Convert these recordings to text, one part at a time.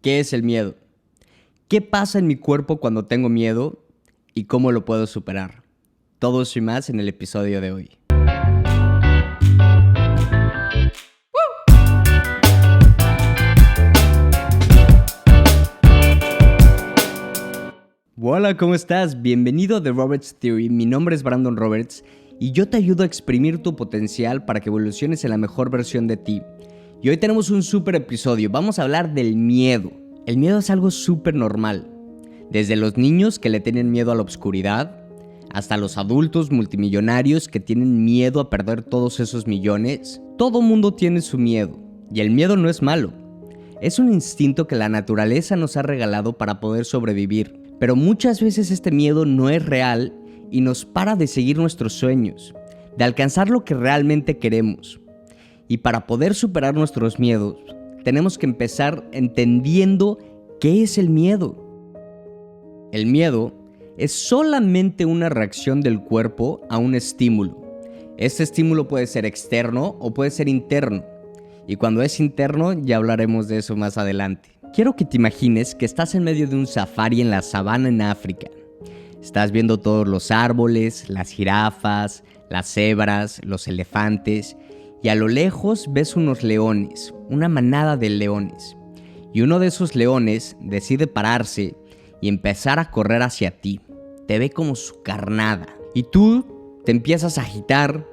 ¿qué es el miedo? ¿Qué pasa en mi cuerpo cuando tengo miedo? ¿Y cómo lo puedo superar? Todo eso y más en el episodio de hoy. Hola, ¿cómo estás? Bienvenido a The Roberts Theory. Mi nombre es Brandon Roberts y yo te ayudo a exprimir tu potencial para que evoluciones en la mejor versión de ti. Y hoy tenemos un súper episodio. Vamos a hablar del miedo. El miedo es algo súper normal. Desde los niños que le tienen miedo a la oscuridad, hasta los adultos multimillonarios que tienen miedo a perder todos esos millones. Todo mundo tiene su miedo. Y el miedo no es malo. Es un instinto que la naturaleza nos ha regalado para poder sobrevivir. Pero muchas veces este miedo no es real y nos para de seguir nuestros sueños, de alcanzar lo que realmente queremos. Y para poder superar nuestros miedos, tenemos que empezar entendiendo qué es el miedo. El miedo es solamente una reacción del cuerpo a un estímulo. Este estímulo puede ser externo o puede ser interno. Y cuando es interno, ya hablaremos de eso más adelante. Quiero que te imagines que estás en medio de un safari en la sabana en África. Estás viendo todos los árboles, las jirafas, las cebras, los elefantes, y a lo lejos ves unos leones, una manada de leones. Y uno de esos leones decide pararse y empezar a correr hacia ti. Te ve como su carnada. Y tú te empiezas a agitar,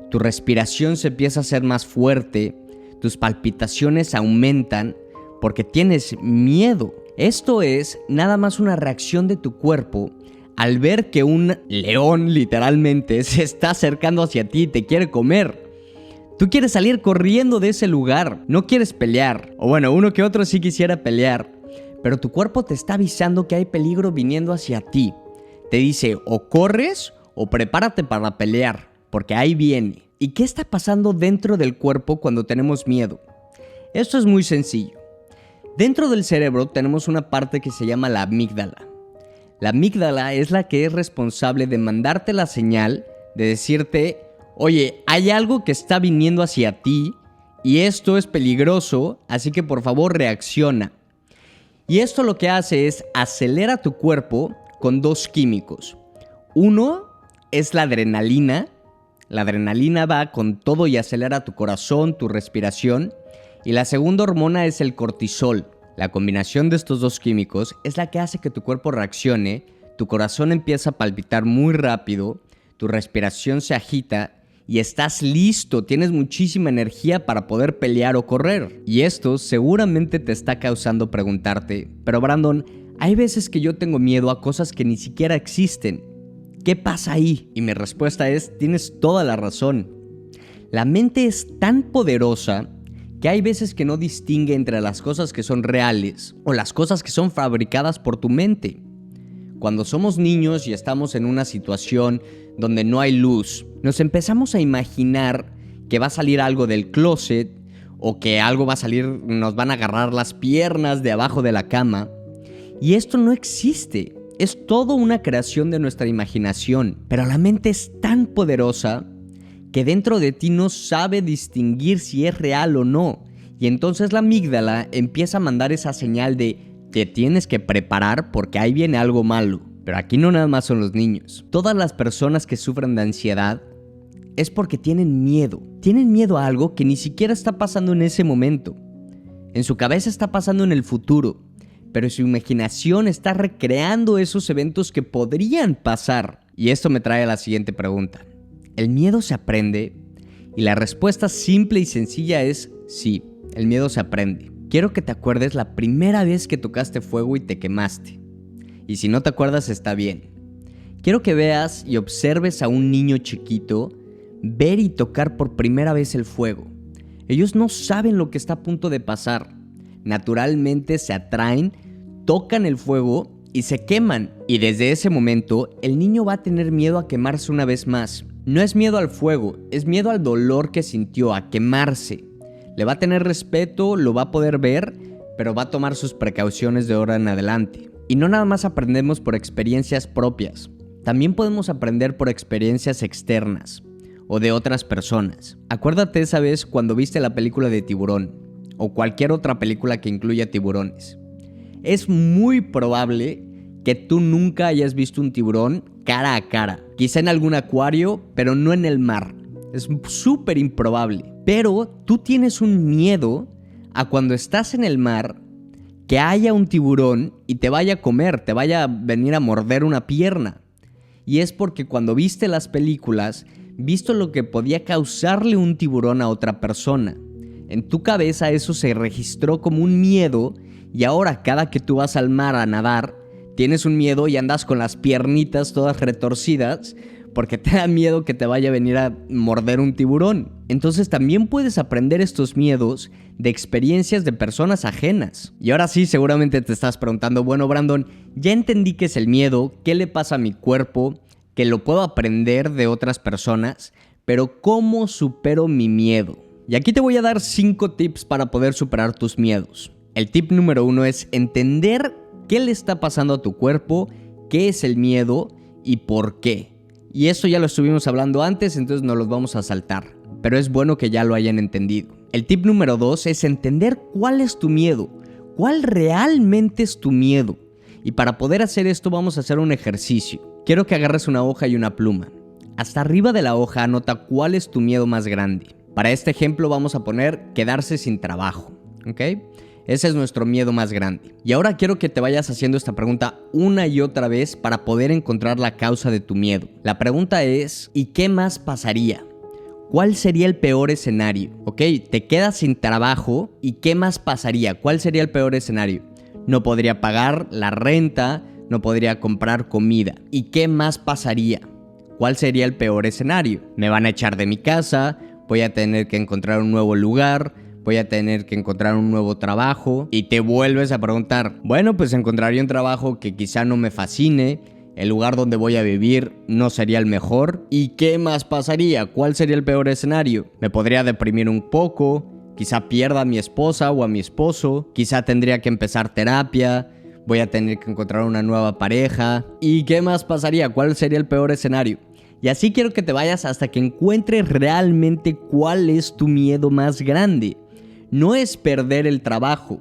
tu respiración se empieza a hacer más fuerte, tus palpitaciones aumentan porque tienes miedo. Esto es nada más una reacción de tu cuerpo al ver que un león literalmente se está acercando hacia ti y te quiere comer. Tú quieres salir corriendo de ese lugar, no quieres pelear. O bueno, uno que otro sí quisiera pelear, pero tu cuerpo te está avisando que hay peligro viniendo hacia ti. Te dice o corres o prepárate para pelear, porque ahí viene. ¿Y qué está pasando dentro del cuerpo cuando tenemos miedo? Esto es muy sencillo. Dentro del cerebro tenemos una parte que se llama la amígdala. La amígdala es la que es responsable de mandarte la señal de decirte, oye, hay algo que está viniendo hacia ti y esto es peligroso, así que por favor reacciona. Y esto lo que hace es acelera tu cuerpo con dos químicos. Uno es la adrenalina. La adrenalina va con todo y acelera tu corazón, tu respiración. Y la segunda hormona es el cortisol. La combinación de estos dos químicos es la que hace que tu cuerpo reaccione, tu corazón empieza a palpitar muy rápido, tu respiración se agita y estás listo, tienes muchísima energía para poder pelear o correr. Y esto seguramente te está causando preguntarte, pero Brandon, hay veces que yo tengo miedo a cosas que ni siquiera existen. ¿Qué pasa ahí? Y mi respuesta es, tienes toda la razón. La mente es tan poderosa que hay veces que no distingue entre las cosas que son reales o las cosas que son fabricadas por tu mente. Cuando somos niños y estamos en una situación donde no hay luz, nos empezamos a imaginar que va a salir algo del closet o que algo va a salir, nos van a agarrar las piernas de abajo de la cama. Y esto no existe, es todo una creación de nuestra imaginación. Pero la mente es tan poderosa que dentro de ti no sabe distinguir si es real o no. Y entonces la amígdala empieza a mandar esa señal de te tienes que preparar porque ahí viene algo malo. Pero aquí no nada más son los niños. Todas las personas que sufren de ansiedad es porque tienen miedo. Tienen miedo a algo que ni siquiera está pasando en ese momento. En su cabeza está pasando en el futuro, pero su imaginación está recreando esos eventos que podrían pasar. Y esto me trae a la siguiente pregunta. ¿El miedo se aprende? Y la respuesta simple y sencilla es sí, el miedo se aprende. Quiero que te acuerdes la primera vez que tocaste fuego y te quemaste. Y si no te acuerdas está bien. Quiero que veas y observes a un niño chiquito ver y tocar por primera vez el fuego. Ellos no saben lo que está a punto de pasar. Naturalmente se atraen, tocan el fuego y se queman. Y desde ese momento el niño va a tener miedo a quemarse una vez más. No es miedo al fuego, es miedo al dolor que sintió, a quemarse. Le va a tener respeto, lo va a poder ver, pero va a tomar sus precauciones de ahora en adelante. Y no nada más aprendemos por experiencias propias, también podemos aprender por experiencias externas o de otras personas. Acuérdate esa vez cuando viste la película de Tiburón o cualquier otra película que incluya tiburones. es muy probable que tú nunca hayas visto un tiburón cara a cara. Quizá en algún acuario, pero no en el mar. Es súper improbable. Pero tú tienes un miedo a cuando estás en el mar que haya un tiburón y te vaya a comer, te vaya a venir a morder una pierna. Y es porque cuando viste las películas, viste lo que podía causarle un tiburón a otra persona. En tu cabeza eso se registró como un miedo y ahora cada que tú vas al mar a nadar, tienes un miedo y andas con las piernitas todas retorcidas porque te da miedo que te vaya a venir a morder un tiburón. Entonces también puedes aprender estos miedos de experiencias de personas ajenas. Y ahora sí, seguramente te estás preguntando, bueno, Brandon, ya entendí qué es el miedo, qué le pasa a mi cuerpo, que lo puedo aprender de otras personas, pero ¿cómo supero mi miedo? Y aquí te voy a dar 5 tips para poder superar tus miedos. El tip número 1 es entender qué le está pasando a tu cuerpo, qué es el miedo y por qué. Y esto ya lo estuvimos hablando antes, entonces no los vamos a saltar. Pero es bueno que ya lo hayan entendido. El tip número 2 es entender cuál es tu miedo. ¿Cuál realmente es tu miedo? Y para poder hacer esto vamos a hacer un ejercicio. Quiero que agarres una hoja y una pluma. Hasta arriba de la hoja anota cuál es tu miedo más grande. Para este ejemplo vamos a poner quedarse sin trabajo. ¿Ok? Ese es nuestro miedo más grande. Y ahora quiero que te vayas haciendo esta pregunta una y otra vez para poder encontrar la causa de tu miedo. La pregunta es, ¿y qué más pasaría? ¿Cuál sería el peor escenario? ¿Ok? Te quedas sin trabajo y ¿qué más pasaría? ¿Cuál sería el peor escenario? No podría pagar la renta, no podría comprar comida. ¿Y qué más pasaría? ¿Cuál sería el peor escenario? Me van a echar de mi casa, voy a tener que encontrar un nuevo lugar, voy a tener que encontrar un nuevo trabajo. Y te vuelves a preguntar, bueno, pues encontraría un trabajo que quizá no me fascine, el lugar donde voy a vivir no sería el mejor. ¿Y qué más pasaría? ¿Cuál sería el peor escenario? Me podría deprimir un poco, quizá pierda a mi esposa o a mi esposo, quizá tendría que empezar terapia, voy a tener que encontrar una nueva pareja. ¿Y qué más pasaría? ¿Cuál sería el peor escenario? Y así quiero que te vayas hasta que encuentres realmente cuál es tu miedo más grande. No es perder el trabajo.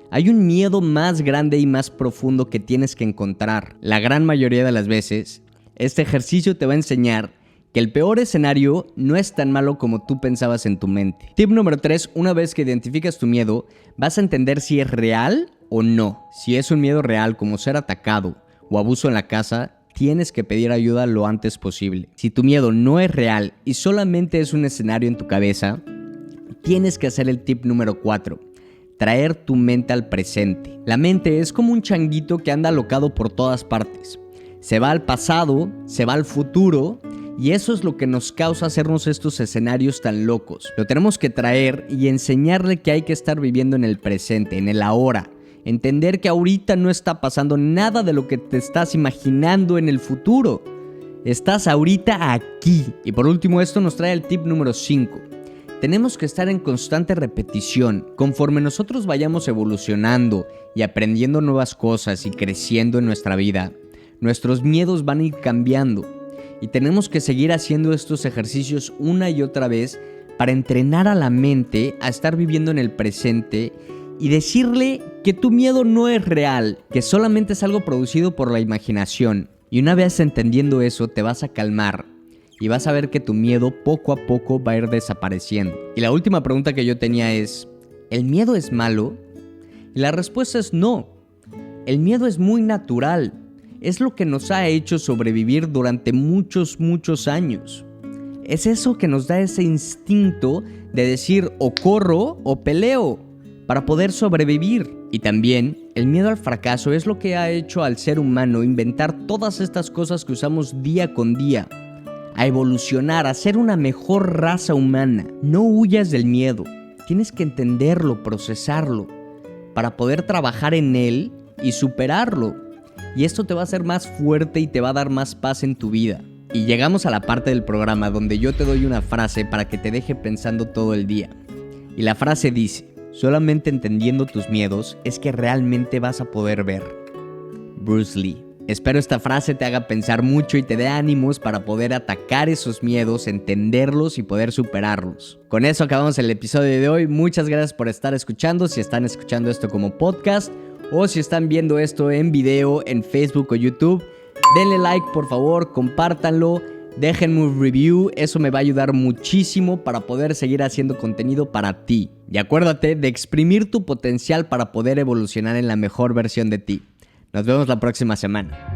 Hay un miedo más grande y más profundo que tienes que encontrar. La gran mayoría de las veces, este ejercicio te va a enseñar que el peor escenario no es tan malo como tú pensabas en tu mente. Tip número 3, una vez que identificas tu miedo, vas a entender si es real o no. Si es un miedo real como ser atacado o abuso en la casa, tienes que pedir ayuda lo antes posible. Si tu miedo no es real y solamente es un escenario en tu cabeza, tienes que hacer el tip número 4. Traer tu mente al presente. La mente es como un changuito que anda alocado por todas partes. Se va al pasado, se va al futuro, y eso es lo que nos causa hacernos estos escenarios tan locos. Lo tenemos que traer y enseñarle que hay que estar viviendo en el presente, en el ahora. Entender que ahorita no está pasando nada de lo que te estás imaginando en el futuro. Estás ahorita aquí. Y por último, esto nos trae el tip número 5. Tenemos que estar en constante repetición. Conforme nosotros vayamos evolucionando y aprendiendo nuevas cosas y creciendo en nuestra vida, nuestros miedos van a ir cambiando. Y tenemos que seguir haciendo estos ejercicios una y otra vez para entrenar a la mente a estar viviendo en el presente y decirle que tu miedo no es real, que solamente es algo producido por la imaginación. Y una vez entendiendo eso, te vas a calmar y vas a ver que tu miedo poco a poco va a ir desapareciendo. Y la última pregunta que yo tenía es, ¿el miedo es malo? Y la respuesta es no. El miedo es muy natural. Es lo que nos ha hecho sobrevivir durante muchos años. Es eso que nos da ese instinto de decir o corro o peleo para poder sobrevivir. Y también el miedo al fracaso es lo que ha hecho al ser humano inventar todas estas cosas que usamos día con día, a evolucionar, a ser una mejor raza humana. No huyas del miedo, tienes que entenderlo, procesarlo, para poder trabajar en él y superarlo. Y esto te va a hacer más fuerte y te va a dar más paz en tu vida. Y llegamos a la parte del programa donde yo te doy una frase para que te deje pensando todo el día. Y la frase dice, solamente entendiendo tus miedos es que realmente vas a poder ver. Bruce Lee. Espero esta frase te haga pensar mucho y te dé ánimos para poder atacar esos miedos, entenderlos y poder superarlos. Con eso acabamos el episodio de hoy. Muchas gracias por estar escuchando. Si están escuchando esto como podcast o si están viendo esto en video en Facebook o YouTube, denle like por favor, compártanlo, déjenme un review, eso me va a ayudar muchísimo para poder seguir haciendo contenido para ti. Y acuérdate de exprimir tu potencial para poder evolucionar en la mejor versión de ti. Nos vemos la próxima semana.